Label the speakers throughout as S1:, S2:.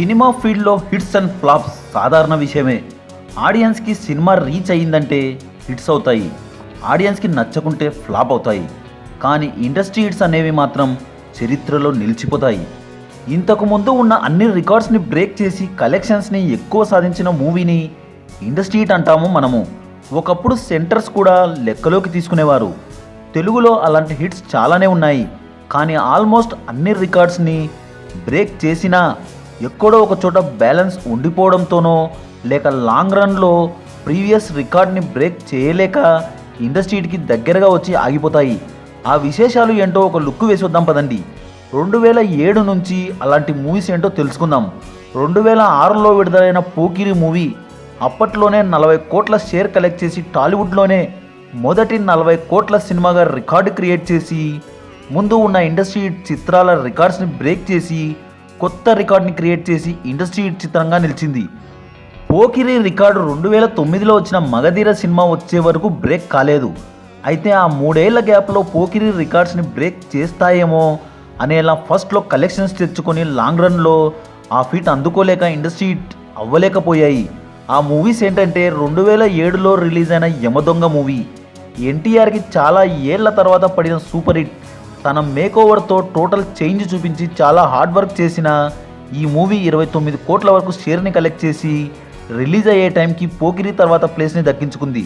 S1: Cinema ఫీల్డ్లో hits and flops సాధారణ విషయమే. ఆడియన్స్కి సినిమా రీచ్ అయ్యిందంటే హిట్స్ అవుతాయి, ఆడియన్స్కి నచ్చకుంటే ఫ్లాప్ అవుతాయి. కానీ ఇండస్ట్రీ హిట్స్ అనేవి మాత్రం చరిత్రలో నిలిచిపోతాయి. ఇంతకు ముందు ఉన్న అన్ని రికార్డ్స్ని బ్రేక్ చేసి కలెక్షన్స్ని ఎక్కువ సాధించిన మూవీని ఇండస్ట్రీ హిట్ అంటాము మనము. ఒకప్పుడు సెంటర్స్ కూడా లెక్కలోకి తీసుకునేవారు. తెలుగులో అలాంటి హిట్స్ చాలానే ఉన్నాయి. కానీ ఆల్మోస్ట్ అన్ని రికార్డ్స్ని బ్రేక్ చేసినా ఎక్కడో ఒక చోట బ్యాలెన్స్ ఉండిపోవడంతోనో లేక లాంగ్ రన్లో ప్రీవియస్ రికార్డ్ని బ్రేక్ చేయలేక ఇండస్ట్రీకి దగ్గరగా వచ్చి ఆగిపోతాయి. ఆ విశేషాలు ఏంటో ఒక లుక్ వేసి వద్దాం పదండి. 2007 నుంచి అలాంటి మూవీస్ ఏంటో తెలుసుకుందాం. 2006లో విడుదలైన పోకిరి మూవీ అప్పట్లోనే 40 కోట్ల షేర్ కలెక్ట్ చేసి టాలీవుడ్లోనే మొదటి 40 కోట్ల సినిమాగా రికార్డు క్రియేట్ చేసి ముందు ఉన్న ఇండస్ట్రీ చిత్రాల రికార్డ్స్ని బ్రేక్ చేసి కొత్త రికార్డ్ని క్రియేట్ చేసి ఇండస్ట్రీ చిత్రంగా నిలిచింది. పోకిరి రికార్డు 2009లో వచ్చిన మగధీర సినిమా వచ్చే వరకు బ్రేక్ కాలేదు. అయితే ఆ 3 ఏళ్ల గ్యాప్లో పోకిరి రికార్డ్స్ని బ్రేక్ చేస్తాయేమో అనేలా ఫస్ట్లో కలెక్షన్స్ తెచ్చుకొని లాంగ్ రన్లో ఆ ఫీట్ అందుకోలేక ఇండస్ట్రీ అవ్వలేకపోయాయి. ఆ మూవీస్ ఏంటంటే 2007లో రిలీజ్ అయిన యమదొంగ మూవీ. ఎన్టీఆర్కి చాలా ఏళ్ల తర్వాత పడిన సూపర్ హిట్. తన మేకోవర్తో టోటల్ చేంజ్ చూపించి చాలా హార్డ్ వర్క్ చేసిన ఈ మూవీ 29 కోట్ల వరకు షేర్ని కలెక్ట్ చేసి రిలీజ్ అయ్యే టైంకి పోకిరి తర్వాత ప్లేస్ని దక్కించుకుంది.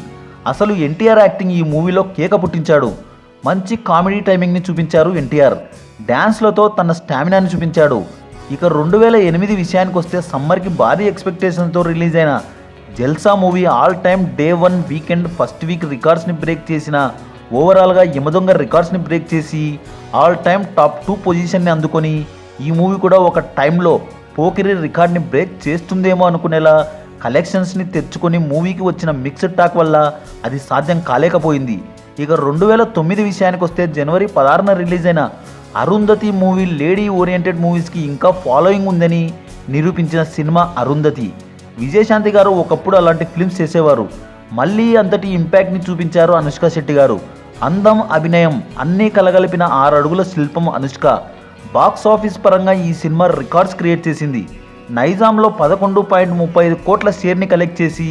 S1: అసలు ఎన్టీఆర్ యాక్టింగ్ ఈ మూవీలో కేక పుట్టించాడు. మంచి కామెడీ టైమింగ్ని చూపించారు ఎన్టీఆర్. డ్యాన్స్లతో తన స్టామినాని చూపించాడు. ఇక 2008 విషయానికి వస్తే సమ్మర్కి భారీ ఎక్స్పెక్టేషన్తో రిలీజ్ అయిన Jalsa movie all time day 1 weekend first week రికార్డ్స్ని బ్రేక్ చేసిన ఓవరాల్గా యమదొంగ రికార్డ్స్ని బ్రేక్ చేసి ఆల్ టైమ్ టాప్ 2 పొజిషన్ని అందుకొని ఈ మూవీ కూడా ఒక టైంలో పోకిరి రికార్డ్ని బ్రేక్ చేస్తుందేమో అనుకునేలా కలెక్షన్స్ని తెచ్చుకొని మూవీకి వచ్చిన మిక్స్డ్ టాక్ వల్ల అది సాధ్యం కాలేకపోయింది. ఇక 2009 విషయానికి వస్తే జనవరి 16న రిలీజ్ అయిన అరుంధతి మూవీ లేడీ ఓరియంటెడ్ మూవీస్కి ఇంకా ఫాలోయింగ్ ఉందని నిరూపించిన సినిమా అరుంధతి. విజయశాంతి గారు ఒకప్పుడు అలాంటి ఫిల్మ్స్ చేసేవారు. మళ్ళీ అంతటి ఇంపాక్ట్ని చూపించారు అనుష్క శెట్టి గారు. అందం, అభినయం అన్నీ కలగలిపిన 6 అడుగుల శిల్పం అనుష్క. బాక్స్ ఆఫీస్ పరంగా ఈ సినిమా రికార్డ్స్ క్రియేట్ చేసింది. నైజాంలో 11.35 కోట్ల షేర్ని కలెక్ట్ చేసి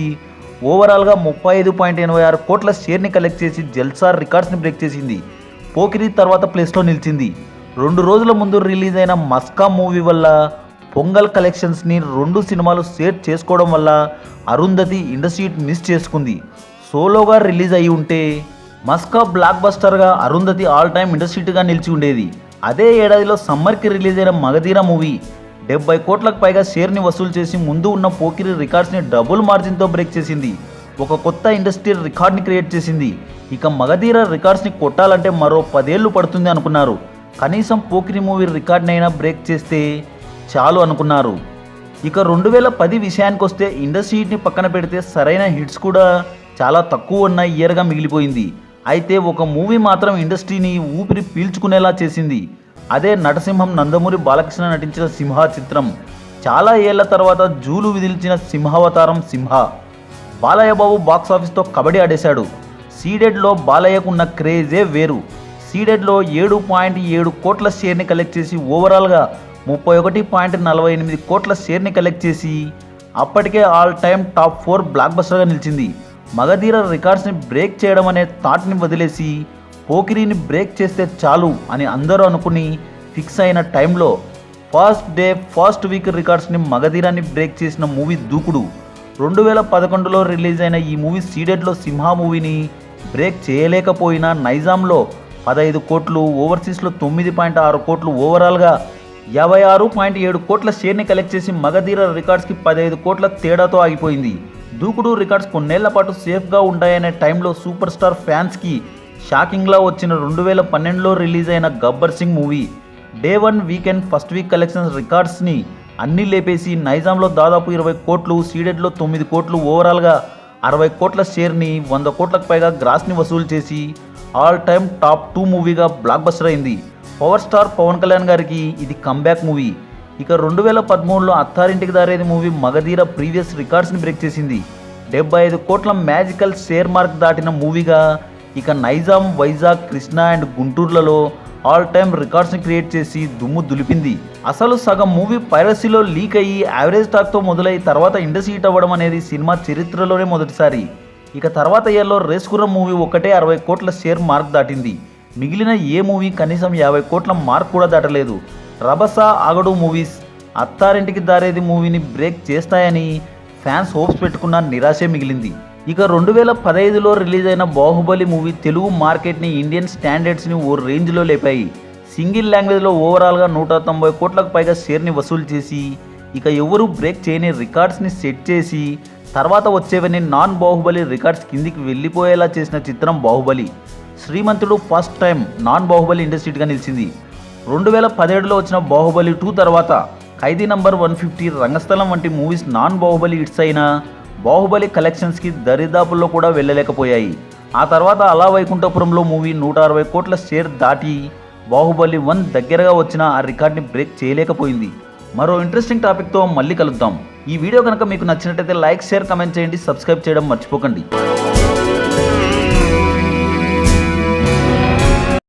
S1: ఓవరాల్గా 35.86 కోట్ల షేర్ని కలెక్ట్ చేసి జల్సా రికార్డ్స్ని బ్రేక్ చేసింది. పోకిరి తర్వాత ప్లేస్లో నిలిచింది. 2 రోజుల ముందు రిలీజ్ అయిన మస్కా మూవీ వల్ల పొంగల్ కలెక్షన్స్ని 2 సినిమాలు షేర్ చేసుకోవడం వల్ల అరుంధతి ఇండస్ట్రీ మిస్ చేసుకుంది. సోలోగా రిలీజ్ అయి ఉంటే మస్కా బ్లాక్ బస్టర్గా, అరుంధతి ఆల్ టైమ్ ఇండస్ట్రీగా నిలిచి ఉండేది. అదే ఏడాదిలో సమ్మర్కి రిలీజ్ అయిన మగధీర మూవీ 70 కోట్లకు పైగా షేర్ని వసూలు చేసి ముందు ఉన్న పోకిరి రికార్డ్స్ని డబుల్ మార్జిన్తో బ్రేక్ చేసింది. ఒక కొత్త ఇండస్ట్రీ రికార్డ్ని క్రియేట్ చేసింది. ఇక మగధీర రికార్డ్స్ని కొట్టాలంటే మరో 10 ఏళ్ళు పడుతుంది అనుకున్నారు. కనీసం పోకిరి మూవీ రికార్డ్నైనా బ్రేక్ చేస్తే చాలు అనుకున్నారు. ఇక 2010 విషయానికి వస్తే ఇండస్ట్రీని పక్కన పెడితే సరైన హిట్స్ కూడా చాలా తక్కువ ఉన్న ఇయర్గా మిగిలిపోయింది. అయితే ఒక మూవీ మాత్రం ఇండస్ట్రీని ఊపిరి పీల్చుకునేలా చేసింది. అదే నటసింహం నందమూరి బాలకృష్ణ నటించిన సింహ చిత్రం. చాలా ఏళ్ల తర్వాత జూలు విదిల్చిన సింహావతారం సింహ. బాలయ్య బాబు బాక్స్ ఆఫీస్తో కబడ్డీ ఆడేశాడు. సీడెడ్లో బాలయ్యకున్న క్రేజే వేరు. సీడెడ్లో 7.7 కోట్ల షేర్ని కలెక్ట్ చేసి ఓవరాల్గా 31.48 కోట్ల షేర్ని కలెక్ట్ చేసి అప్పటికే ఆల్ టైమ్ టాప్ 4 బ్లాక్ బస్టర్గా నిలిచింది. మగధీర రికార్డ్స్ని బ్రేక్ చేయడం అనే థాట్ని వదిలేసి పోకిరిని బ్రేక్ చేస్తే చాలు అని అందరూ అనుకుని ఫిక్స్ అయిన టైంలో ఫస్ట్ డే ఫస్ట్ వీక్ రికార్డ్స్ని మగధీరాన్ని బ్రేక్ చేసిన మూవీ దూకుడు. 2011లో రిలీజ్ అయిన ఈ మూవీ సీడెడ్లో సింహ మూవీని బ్రేక్ చేయలేకపోయినా నైజాంలో 15 కోట్లు, ఓవర్సీస్లో 9.6 కోట్లు, ఓవరాల్గా 56.7 కోట్ల షేర్ని కలెక్ట్ చేసి మగధీర రికార్డ్స్కి 15 కోట్ల తేడాతో ఆగిపోయింది. దూకుడు రికార్డ్స్ కొన్నేళ్ల పాటు సేఫ్గా ఉంటాయనే టైంలో సూపర్ స్టార్ ఫ్యాన్స్కి షాకింగ్లా వచ్చిన 2012లో రిలీజ్ అయిన Gabbar Singh movie day 1 weekend first week collections రికార్డ్స్ని అన్నీ లేపేసి నైజాంలో దాదాపు 20 కోట్లు, సీడెడ్లో 9 కోట్లు, ఓవరాల్గా 60 కోట్ల షేర్ని 100 కోట్లకు పైగా గ్రాస్ని వసూలు చేసి ఆల్ టైమ్ టాప్ 2 మూవీగా బ్లాక్ బస్టర్ అయింది. పవర్ స్టార్ పవన్ కళ్యాణ్ గారికి ఇది కంబ్యాక్ మూవీ. ఇక 2013లో అత్తారింటికి దారేది మూవీ మగధీర ప్రీవియస్ రికార్డ్స్ని బ్రేక్ చేసింది. 75 కోట్ల మ్యాజికల్ షేర్ మార్క్ దాటిన మూవీగా ఇక నైజాం, వైజాగ్, కృష్ణా అండ్ గుంటూరులలో ఆల్ టైమ్ రికార్డ్స్ని క్రియేట్ చేసి దుమ్ము దులిపింది. అసలు సగం మూవీ పైరసీలో లీక్ అయ్యి యావరేజ్ టాక్తో మొదలై తర్వాత ఇండస్ట్రీ హిట్ అవ్వడం అనేది సినిమా చరిత్రలోనే మొదటిసారి. ఇక తర్వాత ఇయర్లో రేస్ గుర్రం మూవీ ఒక్కటే 60 కోట్ల షేర్ మార్క్ దాటింది. మిగిలిన ఏ మూవీ కనీసం 50 కోట్ల మార్క్ కూడా దాటలేదు. రభస, ఆగడు మూవీస్ అత్తారింటికి దారేది మూవీని బ్రేక్ చేస్తాయని ఫ్యాన్స్ హోప్స్ పెట్టుకున్న నిరాశే మిగిలింది. ఇక 2015లో రిలీజ్ అయిన బాహుబలి మూవీ తెలుగు మార్కెట్ని, ఇండియన్ స్టాండర్డ్స్ని ఓ రేంజ్లో లేపాయి. సింగిల్ లాంగ్వేజ్లో ఓవరాల్గా 190 కోట్లకు పైగా షేర్ని వసూలు చేసి ఇక ఎవరూ బ్రేక్ చేయని రికార్డ్స్ని సెట్ చేసి తర్వాత వచ్చేవన్నీ నాన్ బాహుబలి రికార్డ్స్ కిందికి వెళ్ళిపోయేలా చేసిన చిత్రం బాహుబలి. శ్రీమంతుడు ఫస్ట్ టైం నాన్ బాహుబలి ఇండస్ట్రీగా నిలిచింది. 2017లో వచ్చిన బాహుబలి 2 తర్వాత ఖైదీ నంబర్ 150, రంగస్థలం వంటి మూవీస్ నాన్ బాహుబలి హిట్స్ అయినా బాహుబలి కలెక్షన్స్కి దరిదాపుల్లో కూడా వెళ్ళలేకపోయాయి. ఆ తర్వాత అలా వైకుంఠపురంలో మూవీ 160 కోట్ల షేర్ దాటి బాహుబలి 1 దగ్గరగా వచ్చిన ఆ రికార్డ్ని బ్రేక్ చేయలేకపోయింది. మరో ఇంట్రెస్టింగ్ టాపిక్తో మళ్ళీ కలుద్దాం. ఈ వీడియో కనుక మీకు నచ్చినట్టయితే లైక్, షేర్, కమెంట్ చేయండి. సబ్స్క్రైబ్ చేయడం మర్చిపోకండి.